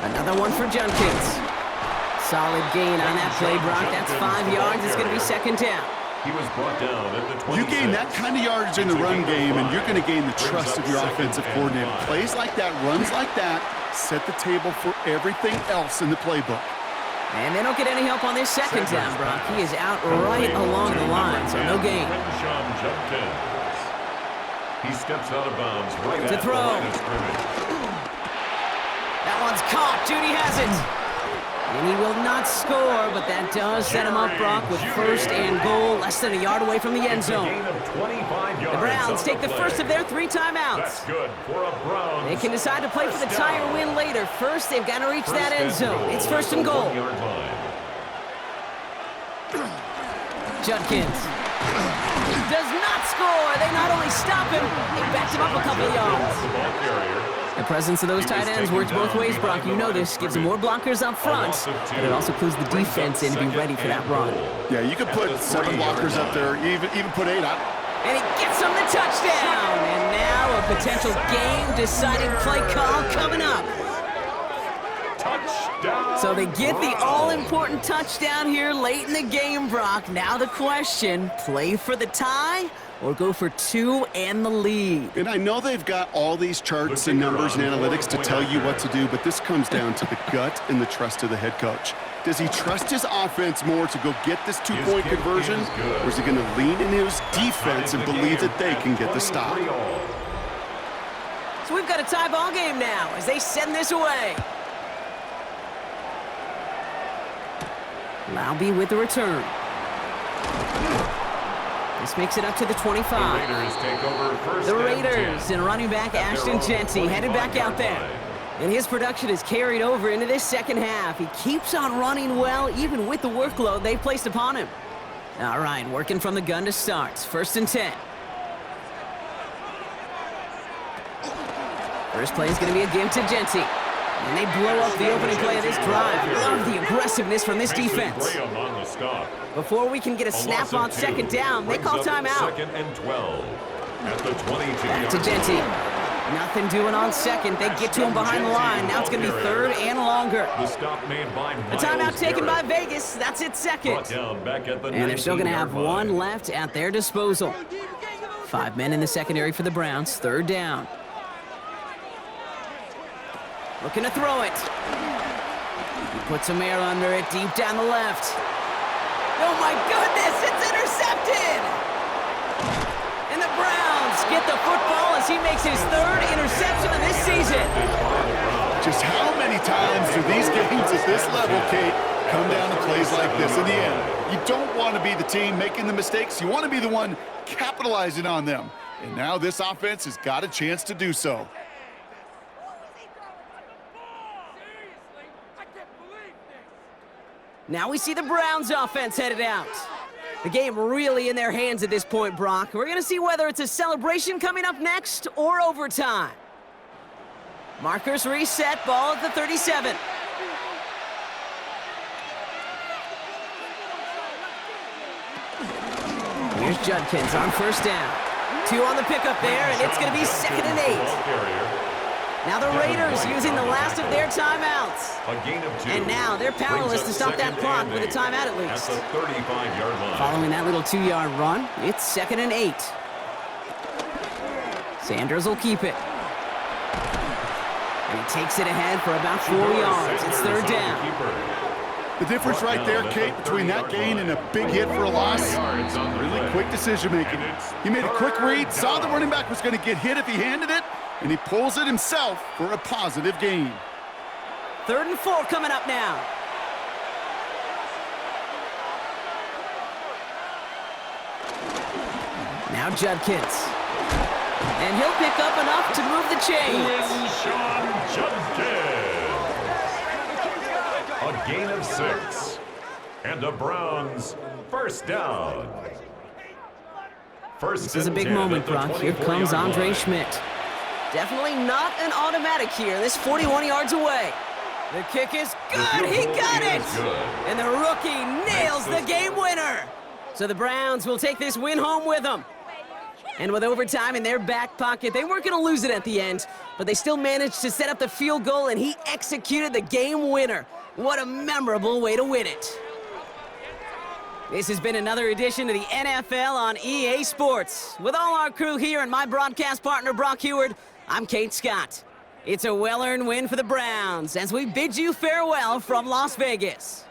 Another one for Judkins. Solid gain on that play, Brock. That's 5 yards. It's going to be second down. He was brought down at the 26. You gain that kind of yardage in the run game, and you're going to gain the trust of your offensive coordinator. Plays like that, runs like that, set the table for everything else in the playbook. And they don't get any help on this second down, Brock. He is out right along the line, so no gain. He steps out of bounds right to throw. That one's caught. Judy has it. And he will not score, but that does set him up, Brock, with first and goal, less than a yard away from the end zone. The Browns take the first of their 3 timeouts. They can decide to play for the tie or win later. First, they've got to reach that end zone. It's first and goal. Judkins does not score. They not only stop him, they backed him up a couple yards. The presence of those tight ends works both ways, Brock. You know this. Gives them more blockers up front, but it also clues the defense in to be ready for that run. Yeah, you could put 7 blockers up there, even put 8 up. And he gets them the touchdown. And now a potential game-deciding play call coming up. Touchdown. So they get the all-important touchdown here late in the game, Brock. Now the question, play for the tie or go for 2 and the lead? And I know they've got all these charts and numbers and analytics to tell you what to do, but this comes down to the gut and the trust of the head coach. Does he trust his offense more to go get this 2-point conversion, or is he going to lean in his defense and believe that they can get the stop? So we've got a tie ball game now as they send this away. Laube with the return. This makes it up to the 25. The Raiders take over first The and Raiders 10 and running back at their Ashton own Genty headed back out 25-yard there. line. And his production is carried over into this second half. He keeps on running well, even with the workload they've placed upon him. All right, working from the gun to start. First and 10. First play is going to be a give to Genty. And they blow up the opening play of this drive. Love the aggressiveness from this defense. Graham on the stop. Before we can get a snap on second down, they call timeout. Second and 12 at the 22-yard Back to Genty. Nothing doing on second. They get to him behind the line. Now it's going to be third and longer. The stop made by A timeout taken by Vegas. That's it, second. Brought down back at the And they're still going to have 19-yard line. one left at their disposal. 5 men in the secondary for the Browns. Third down. Looking to throw it. He puts some air under it, deep down the left. Oh my goodness, it's intercepted! And the Browns get the football as he makes his third interception of this season. Just how many times do these games at this level, Kate, come down to plays like this? In the end, you don't want to be the team making the mistakes. You want to be the one capitalizing on them. And now this offense has got a chance to do so. Now we see the Browns offense headed out. The game really in their hands at this point, Brock. We're going to see whether it's a celebration coming up next or overtime. Markers reset, ball at the 37. Here's Judkins on first down. 2 on the pickup there, and it's going to be second and 8. Now the Raiders using the last of their timeouts. A gain of 2. And now they're powerless to stop that clock with a timeout at least. At the 35-yard line. Following that little 2-yard run, it's second and 8. Sanders will keep it. And he takes it ahead for about 4 yards. It's third down. The difference right there, Kate, between that gain and a big hit for a loss, really quick decision-making. He made a quick read, saw the running back was going to get hit if he handed it, and he pulls it himself for a positive gain. Third and 4 coming up now. Now Judkins. And he'll pick up enough to move the chains. A gain of 6. And the Browns first down. First This is a big moment, Brock. Here comes Andre Schmidt. Definitely not an automatic here. This 41 yards away. The kick is good. He got it. And the rookie nails the game winner. So the Browns will take this win home with them. And with overtime in their back pocket, they weren't going to lose it at the end, but they still managed to set up the field goal, and he executed the game winner. What a memorable way to win it. This has been another edition of the NFL on EA Sports. With all our crew here and my broadcast partner, Brock Heward, I'm Kate Scott. It's a well-earned win for the Browns as we bid you farewell from Las Vegas.